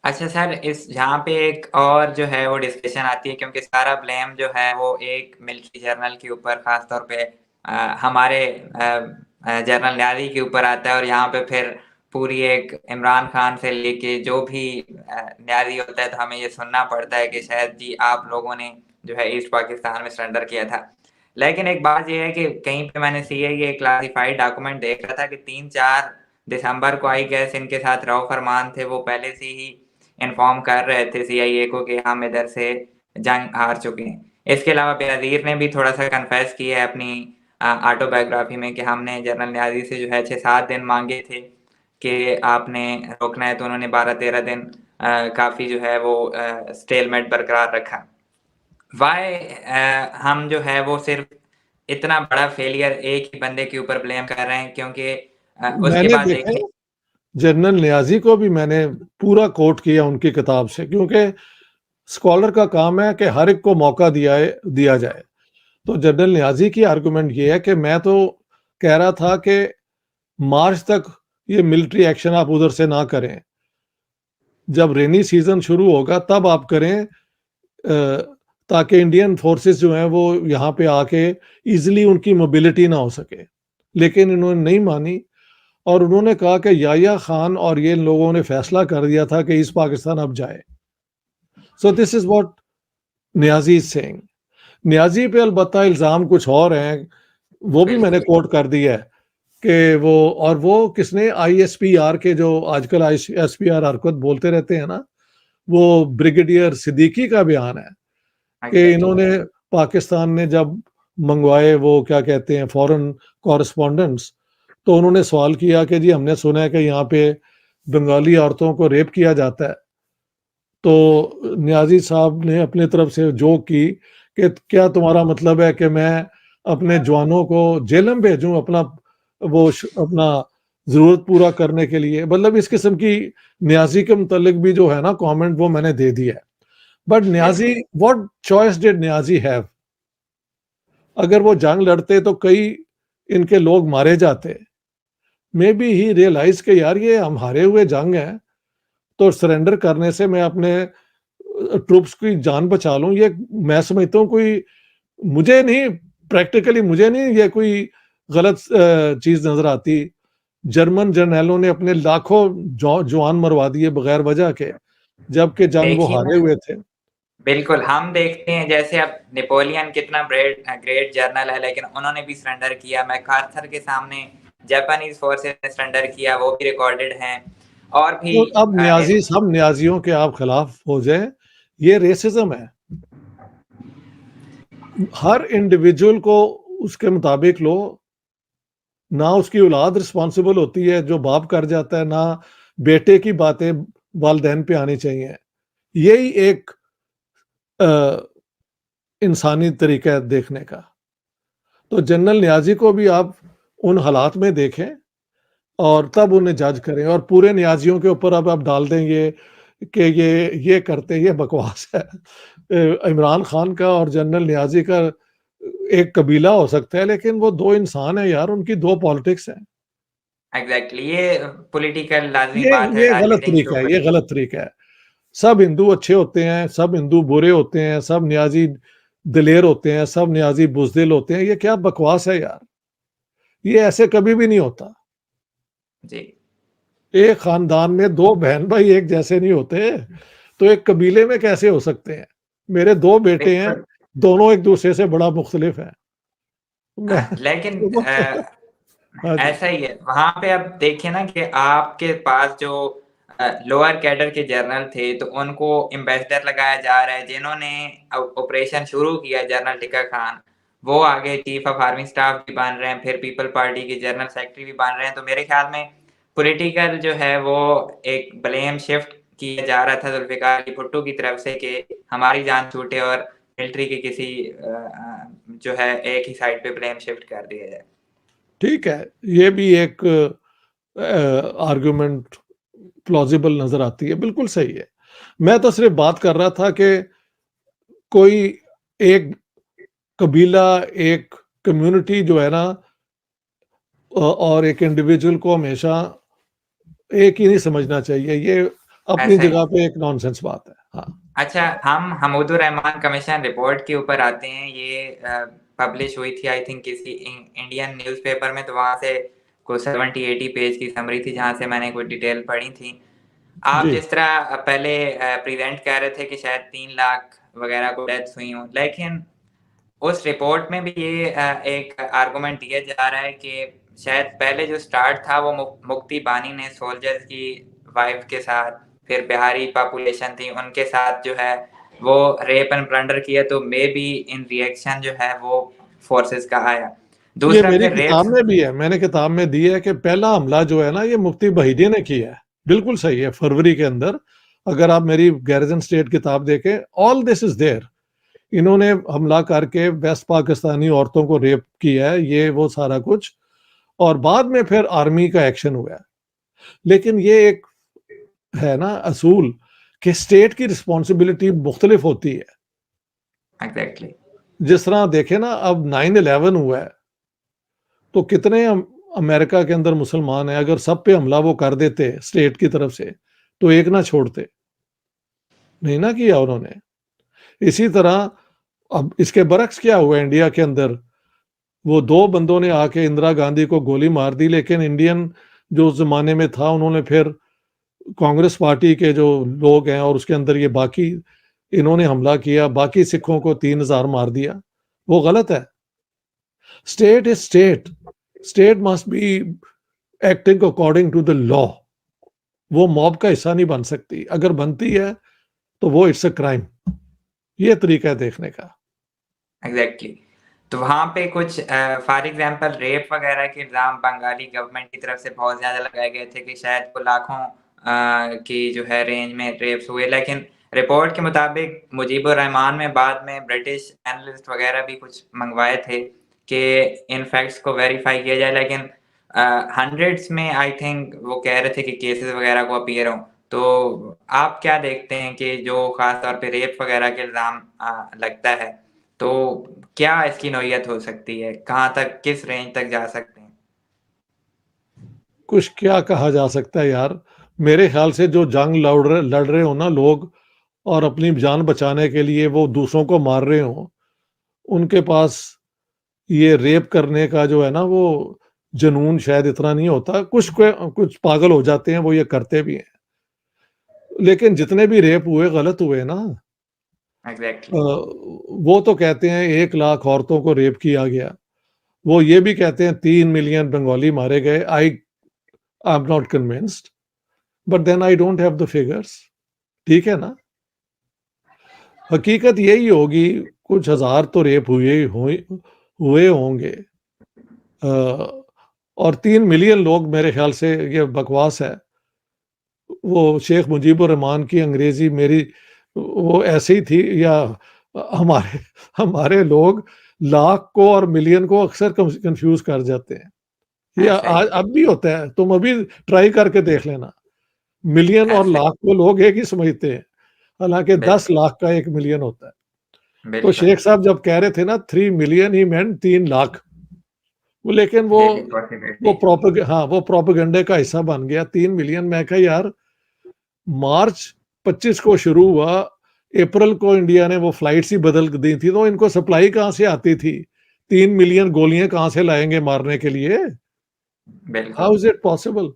अच्छा सर, इस यहाँ पे एक और जो है वो डिस्कशन आती है, क्योंकि सारा ब्लेम जो है वो एक मिलिट्री जनरल के ऊपर ख़ास तौर पे हमारे जनरल न्यारी के ऊपर आता है, और यहाँ पे फिर पूरी एक इमरान खान से लेके जो भी न्यारी होता है, तो हमें ये सुनना पड़ता है कि शायद जी आप लोगों ने जो है ईस्ट पाकिस्तान में सरेंडर किया था। लेकिन एक बात ये है कि कहीं पे मैंने सीआईए क्लासिफाइड डॉक्यूमेंट देख रहा था कि 3-4 दिसंबर को आई गेस इनके साथ रऊ फरमान थे, वो पहले से ही इन्फॉर्म कर रहे थे सीआईए को कि हम इधर से जंग हार चुके हैं। इसके अलावा बेनज़ीर ने भी थोड़ा सा कन्फेस किया है अपनी ऑटोबायोग्राफी में कि हमने जनरल न्याजी से जो है 6-7 दिन मांगे थे कि आपने रोकना है, तो उन्होंने 12-13 दिन काफ़ी जो है वो स्टेलमेट बरकरार रखा। वाई हम जो है वो सिर्फ इतना बड़ा फेलियर एक ही बंदे के ऊपर ब्लेम कर रहे हैं, क्योंकि उसके मैंने बाद देखा देखिए जनरल न्याजी को भी मैंने पूरा कोट किया उनकी किताब से, क्योंकि स्कॉलर का काम है कि हर एक को मौका दिया जाए। तो जनरल न्याजी की आर्गुमेंट ये है कि मैं तो कह रहा था कि मार्च तक ये मिलिट्री एक्शन आप उधर से ना करें, जब रेनी सीजन शुरू होगा तब आप करें, ताकि इंडियन फोर्सेस जो हैं वो यहाँ पे आके इजीली उनकी मोबिलिटी ना हो सके। लेकिन इन्होंने नहीं मानी और उन्होंने कहा कि याया खान और ये लोगों ने फैसला कर दिया था कि ईस्ट पाकिस्तान अब जाए। So this is what Niazi is saying. Niazi पे अलबत्ता इल्ज़ाम कुछ और हैं, वो भी मैंने बिल्कुल कोट कर दिया है कि वो किसने, आईएसपीआर के जो आजकल आईएसपीआर हरकत बोलते रहते हैं ना, वो ब्रिगेडियर सिद्दीकी का बयान है कि एग्जैक्टली इन्होंने पाकिस्तान ने जब मंगवाए वो क्या कहते हैं फॉरेन कॉरेस्पॉन्डेंट्स, तो उन्होंने सवाल किया कि जी हमने सुना है कि यहाँ पे बंगाली औरतों को रेप किया जाता है। तो न्याजी साहब ने अपनी तरफ से जोक की कि क्या तुम्हारा मतलब है कि मैं अपने जवानों को जेल में भेजूं अपना अपना जरूरत पूरा करने के लिए। मतलब इस किस्म की न्याजी के मुतलिक भी जो है ना कमेंट वो मैंने दे दिया है। बट न्याजी, बिल्कुल what choice did Niazi have? अगर वो जंग लड़ते तो कई इनके लोग मारे जाते। मे बी ही रियलाइज के यार ये हम हारे हुए जंग है, तो सरेंडर करने से मैं अपने ट्रूप्स की जान बचा लूं। ये मैं समझता हूँ कोई, मुझे नहीं, प्रैक्टिकली मुझे नहीं ये कोई गलत चीज नजर आती। जर्मन जर्नैलों ने अपने लाखों जवान मरवा दिए बगैर वजह के, जबकि जंग वो देखिए हारे ना, हुए थे। बिल्कुल हम देखते हैं जैसे अब नेपोलियन कितना ग्रेट ग्रेट जर्नल है, लेकिन उन्होंने भी सरेंडर किया। मैकार्थर के सामने जापानीज फोर्सेस ने सरेंडर किया, वो भी रिकॉर्डेड हैं। और भी तो अब न्याजी, सब न्याजियों के आप खिलाफ हो जाए, ये रेसिज्म है। हर इंडिविजुअल को उसके मुताबिक लो। ना उसकी औलाद रिस्पॉन्सिबल होती है जो बाप कर जाता है, ना बेटे की बातें वालदैन पे आनी चाहिए। यही एक इंसानी तरीका है देखने का। तो जनरल न्याजी को भी आप उन हालात में देखें और तब उन्हें जज करें। और पूरे न्याजियों के ऊपर अब आप डाल देंगे कि ये करते, ये बकवास है। इमरान खान का और जनरल न्याजी का एक कबीला हो सकता है, लेकिन वो दो इंसान है यार, उनकी दो पॉलिटिक्स है। एग्जैक्टली ये पॉलिटिकल लाजमी ये बात है ये हर गलत मीटिंग के तरीका है, ऊपर। ये गलत तरीका है। सब हिंदू अच्छे होते हैं, सब हिंदू बुरे होते हैं, सब न्याजी दिलेर होते हैं, सब न्याजी बुजदिल होते हैं। ये क्या बकवास है यार, ये ऐसे कभी भी नहीं होता। जी एक खानदान में दो बहन भाई एक जैसे नहीं होते, तो एक कबीले में कैसे हो सकते हैं? मेरे दो बेटे हैं, बिल्कुल। दोनों एक दूसरे से बड़ा मुख्तलिफ हैं। मैं लेकिन हाँ जी। ऐसा ही है वहां पे। अब देखिए ना कि आपके पास जो लोअर कैडर के जर्नल थे, तो उनको एम्बेसडर लगाया जा रहा है। जिन्होंने ऑपरेशन शुरू किया, जनरल टिक्का खान, वो आगे चीफ ऑफ आर्मी स्टाफ भी बन रहे हैं, फिर पीपल पार्टी के जनरल सेक्रेटरी भी बन रहे हैं। तो मेरे ख्याल में पॉलिटिकल जो है वो एक ब्लेम शिफ्ट किया जा रहा था जुल्फिकार अली भुट्टो की तरफ से कि हमारी जान छूटे और मिलिट्री के किसी जो है एक ही साइड पे ब्लेम शिफ्ट कर दिया जाए। ठीक है, ये भी एक आर्गुमेंट प्लॉजिबल नजर आती है, बिल्कुल सही है। मैं तो सिर्फ बात कर रहा था कि कोई एक कबीला, एक कम्युनिटी जो है ना, और एक इंडिविजुअल को हमेशा एक ही नहीं समझना चाहिए। ये अपनी ऐसा ही। जगह पे एक नॉनसेंस बात है। हाँ। अच्छा, हम हमूदुर रहमान कमीशन रिपोर्ट के ऊपर आते हैं। ये पब्लिश हुई थी आई थिंक किसी इंडियन न्यूज़पेपर में, तो वहाँ से कुछ 70-80 पेज की समरी थी जहाँ से मैंने कुछ डिटेल पढ़ी थी। आप जी। जिस तरह पहले प्रेज़ेंट कह रहे थे कि शायद 3 लाख वगैरह को डेथ्स हुई हों, लेकिन उस रिपोर्ट में भी ये एक आर्गुमेंट दिया जा रहा है कि शायद पहले जो स्टार्ट था वो मुक्ति बानी ने सोल्जर्स की वाइफ के साथ, फिर बिहारी पॉपुलेशन थी उनके साथ जो है वो रेप एंड प्लंडर किया, तो मे बी इन रिएक्शन जो है वो फोर्सेस का आया। ये दूसरा मेरी फिर किताब में भी है, मैंने किताब में दी है कि पहला हमला जो है ना ये मुफ्ती बहीदी ने किया है। बिल्कुल सही है, फरवरी के अंदर। अगर आप मेरी गैरिजन स्टेट किताब देखें, ऑल दिस इज देयर। इन्होंने हमला करके वेस्ट पाकिस्तानी औरतों को रेप किया है, ये वो सारा कुछ, और बाद में फिर आर्मी का एक्शन हुआ है। लेकिन ये एक है ना असूल कि स्टेट की रिस्पॉन्सिबिलिटी मुख्तलिफ होती है। एग्जैक्टली। जिस तरह देखे ना, अब 9/11 हुआ है, तो कितने अमेरिका के अंदर मुसलमान हैं, अगर सब पे हमला वो कर देते स्टेट की तरफ से तो एक ना छोड़ते, नहीं ना किया उन्होंने। इसी तरह अब इसके बरक्स क्या हुआ इंडिया के अंदर, वो दो बंदों ने आके इंदिरा गांधी को गोली मार दी, लेकिन इंडियन जो उस जमाने में था उन्होंने फिर कांग्रेस पार्टी के जो लोग हैं और उसके अंदर ये बाकी इन्होंने हमला किया, बाकी सिखों को 3,000 मार दिया। वो गलत है। State is state, state must be acting according to the law. वो मॉब का हिस्सा नहीं बन सकती, अगर बनती है तो वो इट्स अ क्राइम। ये तरीका है देखने का। एग्जैक्टली। तो वहाँ पे कुछ फॉर एग्जांपल रेप वगैरह के इल्ज़ाम बंगाली गवर्नमेंट की तरफ से बहुत ज़्यादा लगाए गए थे कि शायद वो लाखों की जो है रेंज में रेप्स हुए, लेकिन रिपोर्ट के मुताबिक मुजीबुर रहमान में बाद में ब्रिटिश एनालिस्ट वगैरह भी कुछ मंगवाए थे कि इन फैक्ट्स को वेरीफाई किया जाए, लेकिन हंड्रेड्स में आई थिंक वो कह रहे थे कि केसेस वगैरह को अपीयर हों। तो आप क्या देखते हैं कि जो खास तौर पे रेप वगैरह के इल्ज़ाम लगता है, तो क्या इसकी नौयत हो सकती है? कहाँ तक, किस रेंज तक जा सकते हैं? कुछ क्या कहा जा सकता है यार। मेरे ख्याल से जो जंग लड़ रहे हो ना लोग, और अपनी जान बचाने के लिए वो दूसरों को मार रहे हो, उनके पास ये रेप करने का जो है ना वो जुनून शायद इतना नहीं होता। कुछ पागल हो जाते हैं, वो ये करते भी हैं। लेकिन जितने भी रेप हुए गलत हुए ना। एग्ज़ैक्टली। वो तो कहते हैं 1 लाख औरतों को रेप किया गया, वो ये भी कहते हैं 3 मिलियन बंगाली मारे गए। I am not convinced, but then I don't have the figures. ठीक है ना, हकीकत यही होगी, कुछ हजार तो रेप हुए होंगे। और 3 मिलियन लोग, मेरे ख्याल से ये बकवास है। वो शेख मुजीबुर रहमान की अंग्रेजी मेरी वो ऐसी ही थी, या हमारे हमारे लोग लाख को और मिलियन को अक्सर कंफ्यूज कर जाते हैं। ये ऐसा ही, आज अब भी होता है, तुम अभी ट्राई करके देख लेना। मिलियन और ऐसा ही। लाख को लोग एक ही समझते हैं, हालांकि 10 बिल्कुल, लाख का 1 मिलियन होता है। तो बिल्कुल। शेख साहब जब कह रहे थे ना 3 मिलियन, ही मेंट 3 लाख। वो लेकिन ये भी पॉसिबिलिटी है। वो प्रोपेगेंडे का हिस्सा बन गया। 3 मिलियन, मैं कहा यार, मार्च 25 को शुरू हुआ, अप्रैल को इंडिया ने वो फ्लाइट्स ही बदल दी थी, तो इनको सप्लाई कहाँ से आती थी? 3 मिलियन गोलियां कहाँ से लाएंगे मारने के लिए? बिल्कुल। How is it possible?